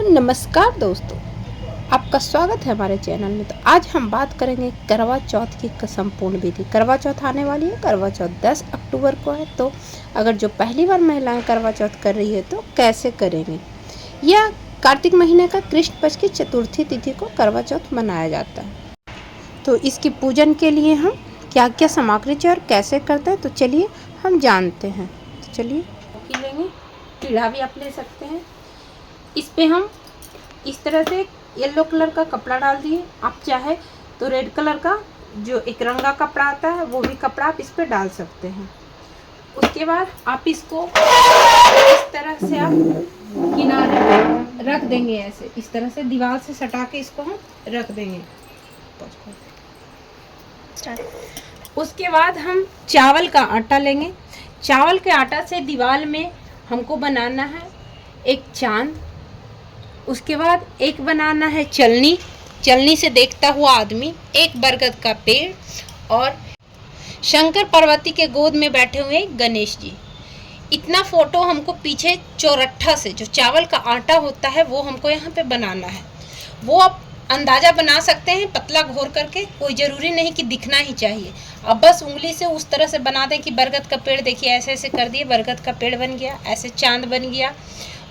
नमस्कार दोस्तों, आपका स्वागत है हमारे चैनल में। तो आज हम बात करेंगे करवा चौथ की संपूर्ण विधि। करवा चौथ आने वाली है। करवा चौथ 10 अक्टूबर को है। तो अगर जो पहली बार महिलाएं करवा चौथ कर रही है तो कैसे करेंगे। यह कार्तिक महीने का कृष्ण पक्ष की चतुर्थी तिथि को करवा चौथ मनाया जाता है। तो इसकी पूजन के लिए हम क्या क्या सामग्री चाहिए और कैसे करते हैं तो चलिए हम जानते हैं। तो चलिए लेंगे, पीढ़ा भी आप ले सकते हैं। इस पे हम इस तरह से येलो कलर का कपड़ा डाल दिए। आप चाहे तो रेड कलर का जो एक रंगा कपड़ा आता है वो भी कपड़ा आप इस पे डाल सकते हैं। उसके बाद आप इसको इस तरह से आप किनारे पे रख देंगे, ऐसे इस तरह से दीवार से सटा के इसको हम रख देंगे। उसके बाद हम चावल का आटा लेंगे। चावल के आटा से दीवार में हमको बनाना है एक चांद। उसके बाद एक बनाना है चलनी, चलनी से देखता हुआ आदमी, एक बरगद का पेड़ और शंकर पार्वती के गोद में बैठे हुए गणेश जी। इतना फोटो हमको पीछे चौरट्ठा से जो चावल का आटा होता है वो हमको यहाँ पे बनाना है। वो आप अंदाज़ा बना सकते हैं पतला घोर करके, कोई ज़रूरी नहीं कि दिखना ही चाहिए। अब बस उंगली से उस तरह से बना दें कि बरगद का पेड़ देखिए ऐसे ऐसे कर दिए, बरगद का पेड़ बन गया, ऐसे चांद बन गया।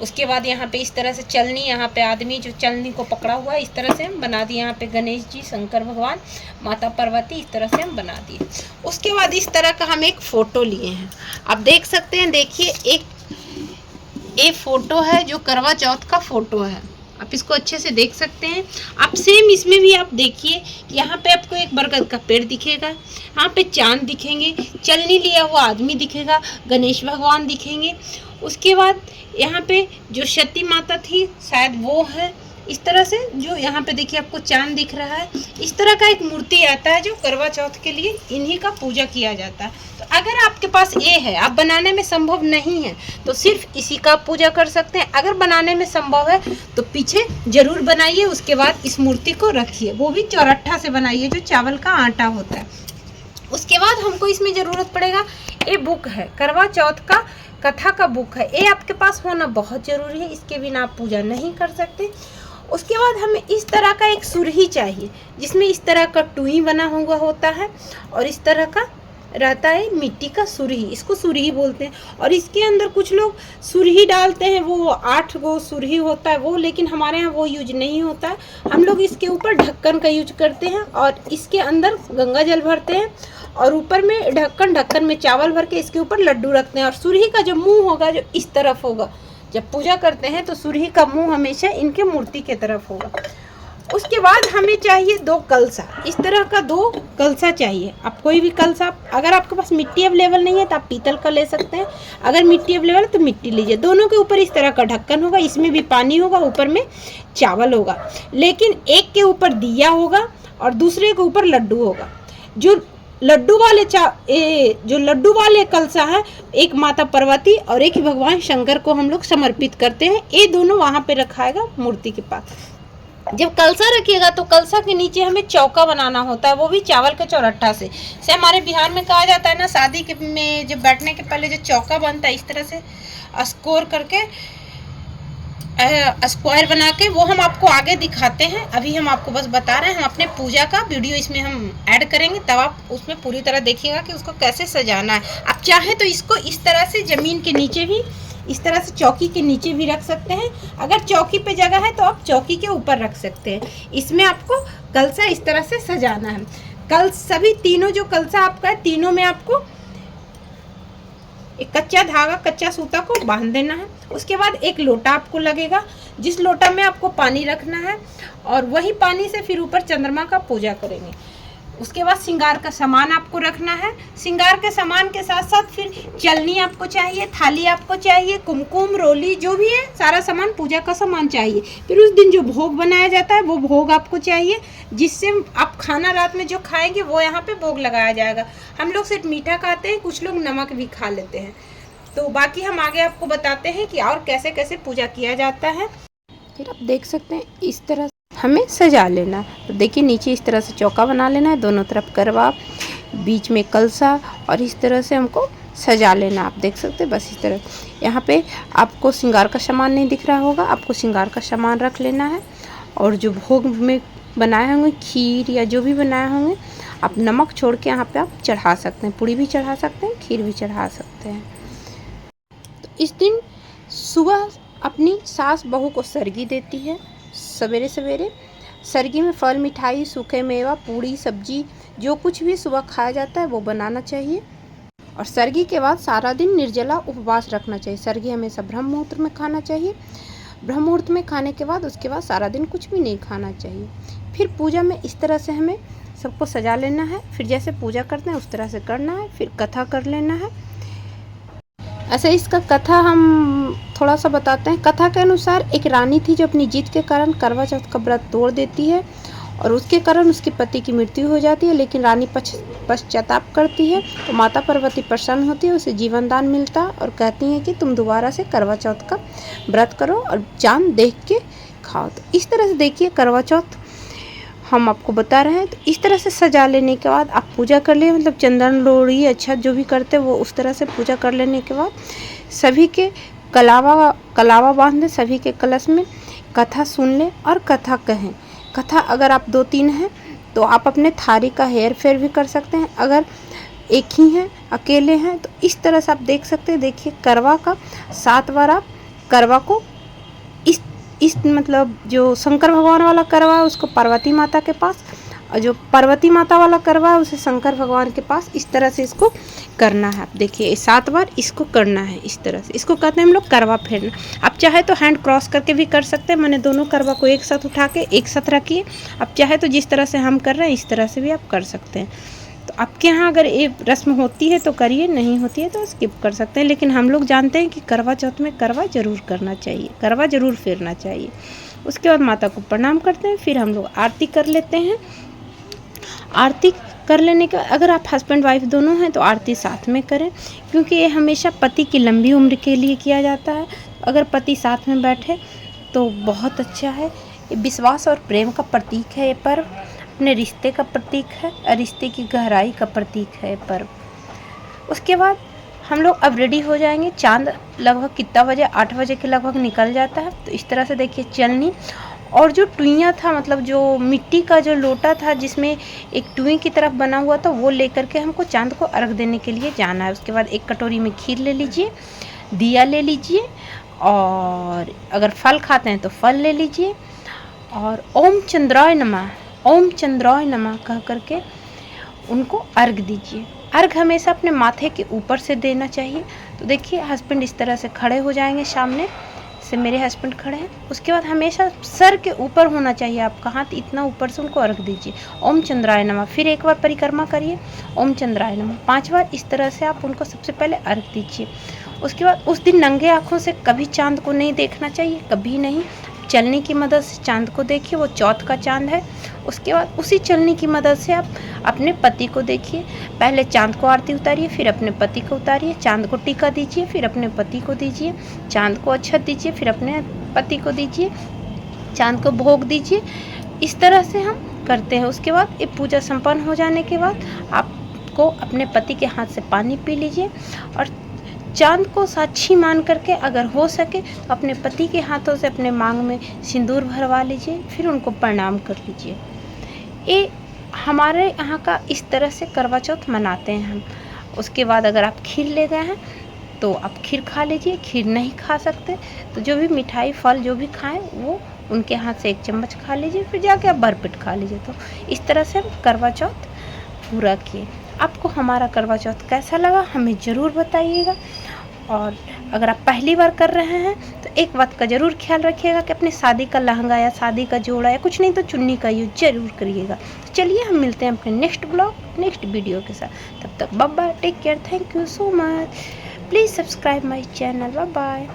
उसके बाद यहाँ पे इस तरह से चलनी, यहाँ पे आदमी जो चलनी को पकड़ा हुआ है, इस तरह से हम बना दिए। यहाँ पे गणेश जी, शंकर भगवान, माता पार्वती, इस तरह से हम बना दिए। उसके बाद इस तरह का हम एक फ़ोटो लिए हैं, आप देख सकते हैं। देखिए एक फ़ोटो है जो करवा चौथ का फ़ोटो है, आप इसको अच्छे से देख सकते हैं। आप सेम इसमें भी आप देखिए, यहाँ पे आपको एक बरगद का पेड़ दिखेगा, यहाँ पे चांद दिखेंगे, चलनी लिया हुआ आदमी दिखेगा, गणेश भगवान दिखेंगे। उसके बाद यहाँ पे जो सती माता थी शायद वो है। इस तरह से जो यहाँ पे देखिए आपको चांद दिख रहा है। इस तरह का एक मूर्ति आता है जो करवा चौथ के लिए इन्हीं का पूजा किया जाता है। तो अगर आपके पास ये है, आप बनाने में संभव नहीं है तो सिर्फ इसी का पूजा कर सकते हैं। अगर बनाने में संभव है तो पीछे जरूर बनाइए, उसके बाद इस मूर्ति को रखिए, वो भी चौरट्ठा से बनाइए जो चावल का आटा होता है। उसके बाद हमको इसमें ज़रूरत पड़ेगा, ये बुक है करवा चौथ का कथा का बुक है, ये आपके पास होना बहुत ज़रूरी है, इसके बिना आप पूजा नहीं कर सकते। उसके बाद हमें इस तरह का एक सुरही चाहिए जिसमें इस तरह का टुई बना हुआ होता है और इस तरह का रहता है मिट्टी का सुरही, इसको सुरही बोलते हैं। और इसके अंदर कुछ लोग सुरही डालते हैं, वो 8 गो सुरही होता है वो, लेकिन हमारे यहाँ वो यूज नहीं होता है। हम लोग इसके ऊपर ढक्कन का यूज करते हैं और इसके अंदर गंगा जल भरते हैं और ऊपर में ढक्कन में चावल भर के इसके ऊपर लड्डू रखते हैं। और सुरही का जो मुंह होगा जो इस तरफ होगा, जब पूजा करते हैं तो सुरही का मुंह हमेशा इनके मूर्ति के तरफ होगा। उसके बाद हमें चाहिए 2 कलसा, इस तरह का 2 कलसा चाहिए। आप कोई भी कलसा, अगर आपके पास मिट्टी अवेलेबल नहीं है तो आप पीतल का ले सकते हैं, अगर मिट्टी अवेलेबल है तो मिट्टी लीजिए। दोनों के ऊपर इस तरह का ढक्कन होगा, इसमें भी पानी होगा, ऊपर में चावल होगा, लेकिन एक के ऊपर दिया होगा और दूसरे के ऊपर लड्डू होगा। जो लड्डू वाले कलसा है, एक माता पार्वती और एक भगवान शंकर को हम लोग समर्पित करते हैं। ये दोनों वहाँ पे रखाएगा मूर्ति के पास। जब कलसा रखिएगा तो कलसा के नीचे हमें चौका बनाना होता है, वो भी चावल के चौरट्ठा से हमारे बिहार में कहा जाता है ना, शादी के में जब बैठने के पहले जो चौका बनता है इस तरह से स्कोर करके स्क्वायर बना के, वो हम आपको आगे दिखाते हैं। अभी हम आपको बस बता रहे हैं, हम अपने पूजा का वीडियो इसमें हम ऐड करेंगे, तब आप उसमें पूरी तरह देखिएगा कि उसको कैसे सजाना है। आप चाहें तो इसको इस तरह से ज़मीन के नीचे भी, इस तरह से चौकी के नीचे भी रख सकते हैं। अगर चौकी पे जगह है तो आप चौकी के ऊपर रख सकते हैं। इसमें आपको कलसा इस तरह से सजाना है। सभी तीनों जो कलसा आपका है, तीनों में आपको एक कच्चा धागा, कच्चा सूता को बांध देना है। उसके बाद एक लोटा आपको लगेगा, जिस लोटा में आपको पानी रखना है और वही पानी से फिर ऊपर चंद्रमा का पूजा करेंगे। उसके बाद श्रृंगार का सामान आपको रखना है। श्रृंगार के सामान के साथ साथ फिर चलनी आपको चाहिए, थाली आपको चाहिए, कुमकुम, रोली, जो भी है सारा सामान, पूजा का सामान चाहिए। फिर उस दिन जो भोग बनाया जाता है वो भोग आपको चाहिए, जिससे आप खाना रात में जो खाएंगे वो यहाँ पे भोग लगाया जाएगा। हम लोग सिर्फ मीठा खाते हैं, कुछ लोग नमक भी खा लेते हैं। तो बाकी हम आगे आपको बताते हैं कि और कैसे कैसे पूजा किया जाता है। फिर आप देख सकते हैं इस तरह हमें सजा लेना है। तो देखिए नीचे इस तरह से चौका बना लेना है, दोनों तरफ करवा, बीच में कलसा और इस तरह से हमको सजा लेना। आप देख सकते हैं बस इस तरह। यहाँ पे आपको श्रृंगार का सामान नहीं दिख रहा होगा, आपको श्रृंगार का सामान रख लेना है। और जो भोग में बनाए होंगे खीर या जो भी बनाए होंगे, आप नमक छोड़ के यहाँ पे आप चढ़ा सकते हैं, पूड़ी भी चढ़ा सकते हैं, खीर भी चढ़ा सकते हैं। तो इस दिन सुबह अपनी सास बहू को सरगी देती है। सवेरे सवेरे सरगी में फल, मिठाई, सूखे मेवा, पूड़ी, सब्जी, जो कुछ भी सुबह खाया जाता है वो बनाना चाहिए। और सरगी के बाद सारा दिन निर्जला उपवास रखना चाहिए। सरगी हमेशा ब्रह्म मुहूर्त में खाना चाहिए। ब्रह्म मुहूर्त में खाने के बाद उसके बाद सारा दिन कुछ भी नहीं खाना चाहिए। फिर पूजा में इस तरह से हमें सबको सजा लेना है। फिर जैसे पूजा करते हैं उस तरह से करना है। फिर कथा कर लेना है। ऐसे इसका कथा हम थोड़ा सा बताते हैं। कथा के अनुसार एक रानी थी जो अपनी जीत के कारण करवा चौथ का व्रत तोड़ देती है और उसके कारण उसके पति की मृत्यु हो जाती है। लेकिन रानी पश्चाताप करती है तो माता पार्वती प्रसन्न होती है, उसे जीवन दान मिलता और कहती हैं कि तुम दोबारा से करवा चौथ का व्रत करो और चांद देख के खाओ। तो इस तरह से देखिए करवा चौथ हम आपको बता रहे हैं। तो इस तरह से सजा लेने के बाद आप पूजा कर लिए, मतलब चंदन लोड़ी अच्छा जो भी करते वो उस तरह से पूजा कर लेने के बाद सभी के कलावा बांध दें, सभी के कलश में कथा सुन लें और कथा कहें। कथा अगर आप 2-3 हैं तो आप अपने थारी का हेर फेर भी कर सकते हैं। अगर एक ही हैं, अकेले हैं, तो इस तरह से आप देख सकते हैं। देखिए करवा का 7 बार आप करवा को इस मतलब जो शंकर भगवान वाला करवा है उसको पार्वती माता के पास, और जो पार्वती माता वाला करवा है उसे शंकर भगवान के पास, इस तरह से इसको करना है। आप देखिए 7 बार इसको करना है इस तरह से। इसको कहते हैं हम लोग करवा फेरना। आप चाहे तो हैंड क्रॉस करके भी कर सकते हैं। मैंने दोनों करवा को एक साथ उठा के एक साथ रखिए। आप चाहे तो जिस तरह से हम कर रहे हैं इस तरह से भी आप कर सकते हैं। तो आपके यहाँ अगर ये रस्म होती है तो करिए, नहीं होती है तो स्किप कर सकते हैं। लेकिन हम लोग जानते हैं कि करवा चौथ में करवा जरूर करना चाहिए, करवा जरूर फेरना चाहिए। उसके बाद माता को प्रणाम करते हैं। फिर हम लोग आरती कर लेते हैं। आरती कर लेने के बाद अगर आप हस्बैंड वाइफ दोनों हैं तो आरती साथ में करें, क्योंकि ये हमेशा पति की लंबी उम्र के लिए किया जाता है। अगर पति साथ में बैठे तो बहुत अच्छा है। ये विश्वास और प्रेम का प्रतीक है। ये पर्व अपने रिश्ते का प्रतीक है और रिश्ते की गहराई का प्रतीक है ये पर्व। उसके बाद हम लोग अब रेडी हो जाएंगे। चांद लगभग कितना बजे, 8 बजे के लगभग निकल जाता है। तो इस तरह से देखिए चलनी और जो टुइयाँ था, मतलब जो मिट्टी का जो लोटा था जिसमें एक टुई की तरफ बना हुआ था, वो लेकर के हमको चांद को अर्घ देने के लिए जाना है। उसके बाद एक कटोरी में खीर ले लीजिए, दिया ले लीजिए, और अगर फल खाते हैं तो फल ले लीजिए, और ओम चंद्राय नमः, ओम चंद्राय नमः कह करके उनको अर्घ दीजिए। अर्घ हमेशा अपने माथे के ऊपर से देना चाहिए। तो देखिए हस्बैंड इस तरह से खड़े हो जाएंगे, सामने से मेरे हस्बैंड खड़े हैं। उसके बाद हमेशा सर के ऊपर होना चाहिए आपका हाथ, इतना ऊपर से उनको अर्घ दीजिए। ओम चंद्राय नमः, फिर एक बार परिक्रमा करिए, ओम चंद्राय नमः 5 बार। इस तरह से आप उनको सबसे पहले अर्घ दीजिए। उसके बाद उस दिन नंगे आँखों से कभी चांद को नहीं देखना चाहिए, कभी नहीं। चलनी की मदद से चांद को देखिए, वो चौथ का चांद है। उसके बाद उसी चलनी की मदद से आप अपने पति को देखिए। पहले चांद को आरती उतारिए, फिर अपने पति को उतारिए। चांद को टीका दीजिए, फिर अपने पति को दीजिए। चांद को अक्षत दीजिए, फिर अपने पति को दीजिए। चांद को भोग दीजिए। इस तरह से हम करते हैं। उसके बाद ये पूजा संपन्न हो जाने के बाद आपको अपने पति के हाथ से पानी पी लीजिए और चांद को साक्षी मान करके अगर हो सके तो अपने पति के हाथों से अपने मांग में सिंदूर भरवा लीजिए, फिर उनको प्रणाम कर लीजिए। ये हमारे यहाँ का इस तरह से करवा चौथ मनाते हैं हम। उसके बाद अगर आप खीर ले गए हैं तो आप खीर खा लीजिए। खीर नहीं खा सकते तो जो भी मिठाई फल जो भी खाएं वो उनके हाथ से 1 चम्मच खा लीजिए, फिर जाके आप भरपेट खा लीजिए। तो इस तरह से हम करवा चौथ पूरा किए। आपको हमारा करवा चौथ कैसा लगा हमें ज़रूर बताइएगा। और अगर आप पहली बार कर रहे हैं तो एक बात का ज़रूर ख्याल रखिएगा कि अपने शादी का लहंगा या शादी का जोड़ा या कुछ नहीं तो चुन्नी का यूज ज़रूर करिएगा। तो चलिए हम मिलते हैं अपने नेक्स्ट ब्लॉग, नेक्स्ट वीडियो के साथ। तब तक bye bye, take care, thank you so much, please subscribe my channel, bye bye.